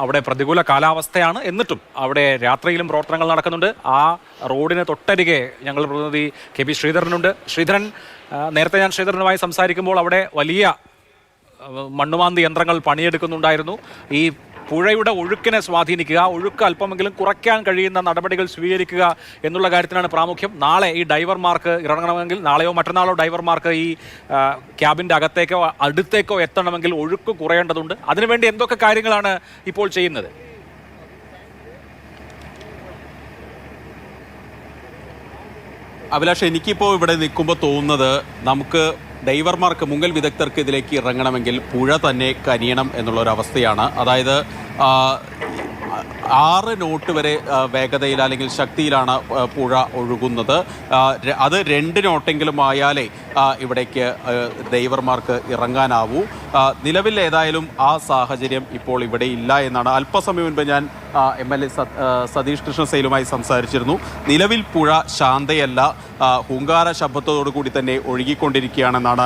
അവിടെ പ്രതികൂല കാലാവസ്ഥയാണ്. എന്നിട്ടും അവിടെ രാത്രിയിലും പ്രവർത്തനങ്ങൾ നടക്കുന്നുണ്ട്. ആ റോഡിന് തൊട്ടരികെ ഞങ്ങൾ പ്രതിനിധി കെ പി ശ്രീധരനുണ്ട്. ശ്രീധരൻ, നേരത്തെ ഞാൻ ശ്രീധരനുമായി സംസാരിക്കുമ്പോൾ അവിടെ വലിയ മണ്ണുമാന്തി യന്ത്രങ്ങൾ പണിയെടുക്കുന്നുണ്ടായിരുന്നു. ഈ പുഴയുടെ ഒഴുക്കിനെ സ്വാധീനിക്കുക, ഒഴുക്ക് അല്പമെങ്കിലും കുറയ്ക്കാൻ കഴിയുന്ന നടപടികൾ സ്വീകരിക്കുക എന്നുള്ള കാര്യത്തിനാണ് പ്രാമുഖ്യം. നാളെ ഈ ഡൈവർമാർക്ക് ഇറങ്ങണമെങ്കിൽ, നാളെയോ മറ്റന്നാളോ ഡൈവർമാർക്ക് ഈ ക്യാബിൻ്റെ അകത്തേക്കോ അടുത്തേക്കോ എത്തണമെങ്കിൽ ഒഴുക്ക് കുറയേണ്ടതുണ്ട്. അതിനുവേണ്ടി എന്തൊക്കെ കാര്യങ്ങളാണ് ഇപ്പോൾ ചെയ്യുന്നത്? അഭിലാഷ്, എനിക്കിപ്പോൾ ഇവിടെ നിൽക്കുമ്പോൾ തോന്നുന്നത് നമുക്ക് ഡൈവർമാർക്ക്, മുങ്ങൽ വിദഗ്ധർക്ക് ഇതിലേക്ക് ഇറങ്ങണമെങ്കിൽ പുഴ തന്നെ കനിയണം എന്നുള്ളൊരവസ്ഥയാണ്. അതായത് 6 നോട്ട് വരെ വേഗതയിൽ അല്ലെങ്കിൽ ശക്തിയിലാണ് പുഴ ഒഴുകുന്നത്. അത് 2 നോട്ടെങ്കിലും ആയാലേ ഇവിടേക്ക് ഡൈവർമാർക്ക് ഇറങ്ങാനാവൂ. നിലവിൽ ഏതായാലും ആ സാഹചര്യം ഇപ്പോൾ ഇവിടെ ഇല്ല എന്നാണ്. അല്പസമയം മുൻപ് ഞാൻ MLA സതീഷ് കൃഷ്ണസൈലുമായി സംസാരിച്ചിരുന്നു. നിലവിൽ പുഴ ശാന്തയല്ല, ഹുങ്കാര ശബ്ദത്തോടു കൂടി തന്നെ ഒഴുകിക്കൊണ്ടിരിക്കുകയാണെന്നാണ്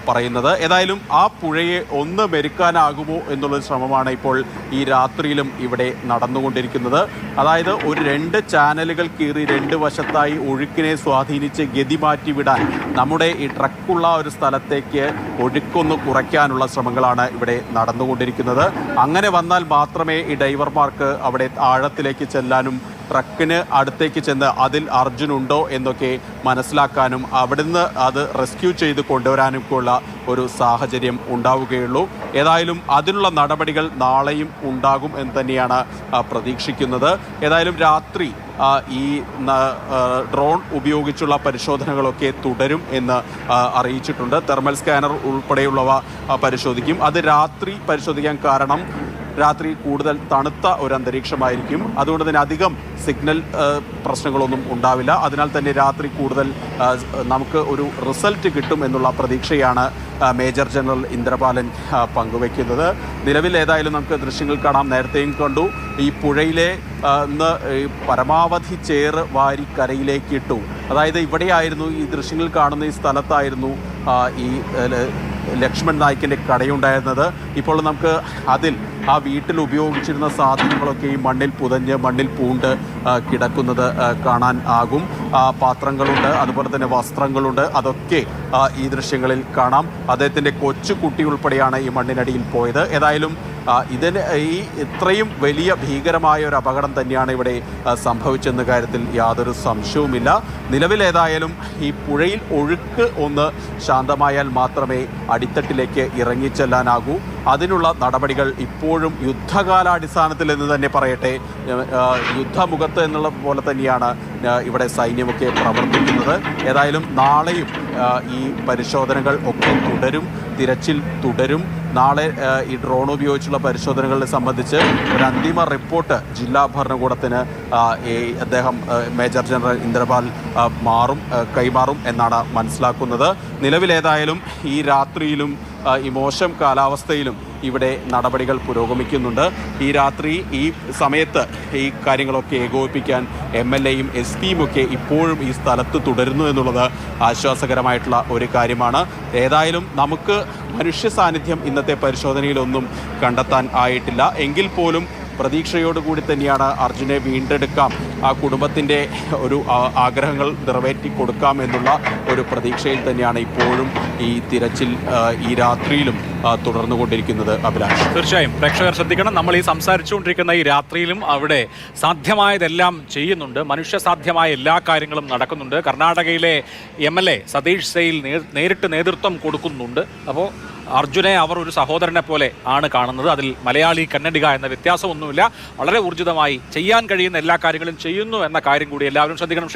പറയുന്നത്. ഏതായാലും ആ പുഴയെ ഒന്ന് മെരുക്കാനാകുമോ എന്നുള്ളൊരു ശ്രമമാണ് ഇപ്പോൾ ഈ രാത്രിയിലും ഇവിടെ നടന്നുകൊണ്ടിരിക്കുന്നത്. അതായത് ഒരു 2 ചാനലുകൾ കീറി 2 വശത്തായി ഒഴുക്കിനെ സ്വാധീനിച്ച് ഗതി മാറ്റിവിടാൻ നമ്മുടെ ഈ ട്രക്കുള്ള ഒരു സ്ഥലത്തേക്ക് ഒഴുക്കൊന്ന് കുറയ്ക്കാനുള്ള ശ്രമങ്ങളാണ് ഇവിടെ നടന്നുകൊണ്ടിരിക്കുന്നത്. അങ്ങനെ വന്നാൽ മാത്രമേ ഈ ഡൈവർമാർക്ക് അവിടെ ആഴത്തിലേക്ക് ചെല്ലാനും ട്രക്കിന് അടുത്തേക്ക് ചെന്ന് അതിൽ അർജുനുണ്ടോ എന്നൊക്കെ മനസ്സിലാക്കാനും അവിടുന്ന് അത് റെസ്ക്യൂ ചെയ്ത് കൊണ്ടുവരാനൊക്കെയുള്ള ഒരു സാഹചര്യം ഉണ്ടാവുകയുള്ളൂ. ഏതായാലും അതിനുള്ള നടപടികൾ നാളെയും ഉണ്ടാകും എന്ന് തന്നെയാണ് പ്രതീക്ഷിക്കുന്നത്. ഏതായാലും രാത്രി ഈ ഡ്രോൺ ഉപയോഗിച്ചുള്ള പരിശോധനകളൊക്കെ തുടരും എന്ന് അറിയിച്ചിട്ടുണ്ട്. തെർമൽ സ്കാനർ ഉൾപ്പെടെയുള്ളവ പരിശോധിക്കും. അത് രാത്രി പരിശോധിക്കാൻ കാരണം രാത്രി കൂടുതൽ തണുത്ത ഒരു അന്തരീക്ഷമായിരിക്കും. അതുകൊണ്ട് തന്നെ അധികം സിഗ്നൽ പ്രശ്നങ്ങളൊന്നും ഉണ്ടാവില്ല. അതിനാൽ തന്നെ രാത്രി കൂടുതൽ നമുക്ക് ഒരു റിസൾട്ട് കിട്ടും എന്നുള്ള പ്രതീക്ഷയാണ് മേജർ ജനറൽ ഇന്ദ്രപാലൻ പങ്കുവയ്ക്കുന്നത്. നിലവിൽ ഏതായാലും നമുക്ക് ദൃശ്യങ്ങൾ കാണാം. നേരത്തെയും കണ്ടു, ഈ പുഴയിലെ പരമാവധി ചേറ് വാരി കരയിലേക്ക് ഇട്ടു. അതായത് ഇവിടെയായിരുന്നു, ഈ ദൃശ്യങ്ങൾ കാണുന്ന ഈ സ്ഥലത്തായിരുന്നു ഈ ലക്ഷ്മൺ നായിക്കിൻ്റെ കടയുണ്ടായിരുന്നത്. ഇപ്പോൾ നമുക്ക് അതിൽ ആ വീട്ടിൽ ഉപയോഗിച്ചിരുന്ന സാധനങ്ങളൊക്കെ ഈ മണ്ണിൽ പുതഞ്ഞ് മണ്ണിൽ പൂണ്ട് കിടക്കുന്നത് കാണാൻ ആകും. പാത്രങ്ങളുണ്ട്, അതുപോലെ തന്നെ വസ്ത്രങ്ങളുണ്ട്. അതൊക്കെ ഈ ദൃശ്യങ്ങളിൽ കാണാം. അദ്ദേഹത്തിൻ്റെ കൊച്ചുകുട്ടി ഉൾപ്പെടെയാണ് ഈ മണ്ണിനടിയിൽ പോയത്. ഏതായാലും ഇതിന് ഈ ഇത്രയും വലിയ ഭീകരമായ ഒരു അപകടം തന്നെയാണ് ഇവിടെ സംഭവിച്ചെന്ന കാര്യത്തിൽ യാതൊരു സംശയവുമില്ല. നിലവിൽ ഏതായാലും ഈ പുഴയിൽ ഒഴുക്ക് ഒന്ന് ശാന്തമായാൽ മാത്രമേ അടിത്തട്ടിലേക്ക് ഇറങ്ങിച്ചെല്ലാനാകൂ. അതിനുള്ള നടപടികൾ ഇപ്പോഴും യുദ്ധകാലാടിസ്ഥാനത്തിൽ എന്ന് തന്നെ പറയട്ടെ, യുദ്ധമുഖത്ത് എന്നുള്ള പോലെ തന്നെയാണ് ഇവിടെ സൈന്യമൊക്കെ പ്രവർത്തിക്കുന്നത്. ഏതായാലും നാളെയും ഈ പരിശോധനകൾ ഒക്കെ തുടരും, തിരച്ചിൽ തുടരും. നാളെ ഈ ഡ്രോൺ ഉപയോഗിച്ചുള്ള പരിശോധനകളെ സംബന്ധിച്ച് ഒരു അന്തിമ റിപ്പോർട്ട് ജില്ലാ ഭരണകൂടത്തിന് അദ്ദേഹം മേജർ ജനറൽ ഇന്ദ്രപാൽ കൈമാറും എന്നാണ് മനസ്സിലാക്കുന്നത്. നിലവിലേതായാലും ഈ രാത്രിയിലും ഈ മോശം കാലാവസ്ഥയിലും ഇവിടെ നടപടികൾ പുരോഗമിക്കുന്നുണ്ട്. ഈ രാത്രി ഈ സമയത്ത് ഈ കാര്യങ്ങളൊക്കെ ഏകോപിപ്പിക്കാൻ MLAയും SP ഒക്കെ ഇപ്പോഴും ഈ സ്ഥലത്ത് തുടരുന്നു എന്നുള്ളത് ആശ്വാസകരമായിട്ടുള്ള ഒരു കാര്യമാണ്. ഏതായാലും നമുക്ക് മനുഷ്യ സാന്നിധ്യം ഇന്നത്തെ പരിശോധനയിലൊന്നും കണ്ടെത്താൻ ആയിട്ടില്ല. എങ്കിൽ പോലും പ്രതീക്ഷയോടുകൂടി തന്നെയാണ് അർജുനെ വീണ്ടെടുക്കാം, ആ കുടുംബത്തിൻ്റെ ഒരു ആഗ്രഹങ്ങൾ നിറവേറ്റി കൊടുക്കാം എന്നുള്ള ഒരു പ്രതീക്ഷയിൽ തന്നെയാണ് ഇപ്പോഴും ഈ തിരച്ചിൽ ഈ രാത്രിയിലും തുടർന്നുകൊണ്ടിരിക്കുന്നത്. അഭിലാഷ്, തീർച്ചയായും പ്രേക്ഷകർ ശ്രദ്ധിക്കണം. നമ്മൾ ഈ സംസാരിച്ചുകൊണ്ടിരിക്കുന്ന ഈ രാത്രിയിലും അവിടെ സാധ്യമായതെല്ലാം ചെയ്യുന്നുണ്ട്. മനുഷ്യ സാധ്യമായ എല്ലാ കാര്യങ്ങളും നടക്കുന്നുണ്ട്. കർണാടകയിലെ MLA സതീഷ് സെയിൽ നേരിട്ട് നേതൃത്വം കൊടുക്കുന്നുണ്ട്. അപ്പോൾ അർജുനെ അവർ ഒരു സഹോദരനെ പോലെ ആണ് കാണുന്നത്. അതിൽ മലയാളി കന്നഡിക എന്ന വ്യത്യാസമൊന്നുമില്ല. വളരെ ഊർജിതമായി ചെയ്യാൻ കഴിയുന്ന എല്ലാ കാര്യങ്ങളും ചെയ്യുന്നു എന്ന കാര്യം കൂടി എല്ലാവരും ശ്രദ്ധിക്കണം.